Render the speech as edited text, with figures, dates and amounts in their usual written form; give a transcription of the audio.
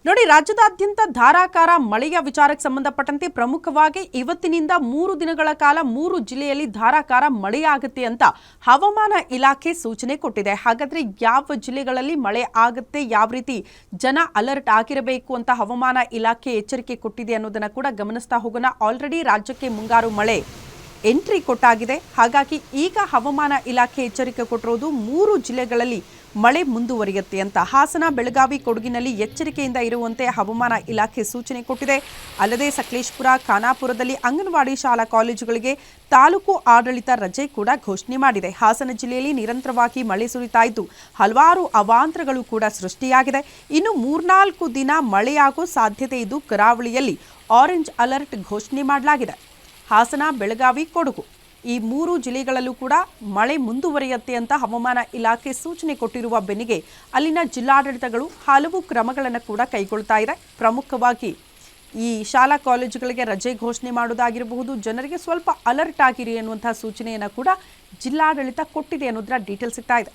ನೋಡಿ, ರಾಜ್ಯದಾದ್ಯಂತ ಧಾರಾಕಾರ ಮಳೆಯ ವಿಚಾರಕ್ಕೆ ಸಂಬಂಧಪಟ್ಟಂತೆ ಪ್ರಮುಖವಾಗಿ ಇವತ್ತಿನಿಂದ 3 ದಿನಗಳ ಕಾಲ 3 ಜಿಲ್ಲೆಯಲ್ಲಿ ಧಾರಾಕಾರ ಮಳೆಯಾಗುತ್ತೆ ಅಂತ ಹವಾಮಾನ ಇಲಾಖೆ ಸೂಚನೆ ಕೊಟ್ಟಿದೆ. ಹಾಗಾದ್ರೆ ಯಾವ ಜಿಲ್ಲೆಗಳಲ್ಲಿ ಮಳೆ ಆಗುತ್ತೆ, ಯಾವ ರೀತಿ ಜನ ಅಲರ್ಟ್ ಆಗಿರಬೇಕು ಅಂತ ಹವಾಮಾನ ಇಲಾಖೆ ಎಚ್ಚರಿಕೆ ಕೊಟ್ಟಿದೆ ಅನ್ನೋದನ್ನ ಕೂಡ ಗಮನಿಸ್ತಾ ಹೋಗೋಣ. ಆಲ್ರೆಡಿ ರಾಜ್ಯಕ್ಕೆ ಮುಂಗಾರು ಮಳೆ ಎಂಟ್ರಿ ಕೊಟ್ಟಾಗಿದೆ. ಹಾಗಾಗಿ ಈಗ ಹವಾಮಾನ ಇಲಾಖೆ ಎಚ್ಚರಿಕೆ ಕೊಟ್ಟಿರೋದು 3 ಜಿಲ್ಲೆಗಳಲ್ಲಿ ಮಳೆ ಮುಂದುವರಿಯುತ್ತೆ ಅಂತ. ಹಾಸನ, ಬೆಳಗಾವಿ, ಕೊಡಗಿನಲ್ಲಿ ಎಚ್ಚರಿಕೆಯಿಂದ ಇರುವಂತೆ ಹವಾಮಾನ ಇಲಾಖೆ ಸೂಚನೆ ಕೊಟ್ಟಿದೆ. ಅಲ್ಲದೆ ಸಕಲೇಶಪುರ, ಖಾನಾಪುರದಲ್ಲಿ ಅಂಗನವಾಡಿ ಶಾಲಾ ಕಾಲೇಜುಗಳಿಗೆ ತಾಲೂಕು ಆಡಳಿತ ರಜೆ ಕೂಡ ಘೋಷಣೆ ಮಾಡಿದೆ. ಹಾಸನ ಜಿಲ್ಲೆಯಲ್ಲಿ ನಿರಂತರವಾಗಿ ಮಳೆ ಸುರಿತಾ ಇದ್ದು ಹಲವಾರು ಅವಾಂತರಗಳು ಕೂಡ ಸೃಷ್ಟಿಯಾಗಿದೆ. ಇನ್ನು 3-4 ದಿನ ಮಳೆಯಾಗೋ ಸಾಧ್ಯತೆ ಇದ್ದು ಕರಾವಳಿಯಲ್ಲಿ ಆರೆಂಜ್ ಅಲರ್ಟ್ ಘೋಷಣೆ ಮಾಡಲಾಗಿದೆ. ಹಾಸನ, ಬೆಳಗಾವಿ, ಕೊಡಗು ಈ 3 ಜಿಲ್ಲೆಗಳಲ್ಲೂ ಕೂಡ ಮಳೆ ಮುಂದುವರಿಯುತ್ತೆ ಅಂತ ಹವಾಮಾನ ಇಲಾಖೆ ಸೂಚನೆ ಕೊಟ್ಟಿರುವ ಬೆನ್ನಿಗೆ ಅಲ್ಲಿನ ಜಿಲ್ಲಾಡಳಿತಗಳು ಹಲವು ಕ್ರಮಗಳನ್ನು ಕೂಡ ಕೈಗೊಳ್ತಾ ಇದೆ. ಪ್ರಮುಖವಾಗಿ ಈ ಶಾಲಾ ಕಾಲೇಜುಗಳಿಗೆ ರಜೆ ಘೋಷಣೆ ಮಾಡೋದಾಗಿರಬಹುದು, ಜನರಿಗೆ ಸ್ವಲ್ಪ ಅಲರ್ಟ್ ಆಗಿರಿ ಅನ್ನುವಂತಹ ಸೂಚನೆಯನ್ನು ಕೂಡ ಜಿಲ್ಲಾಡಳಿತ ಕೊಟ್ಟಿದೆ ಅನ್ನೋದರ ಡೀಟೇಲ್ಸ್ ಸಿಗ್ತಾ ಇದೆ.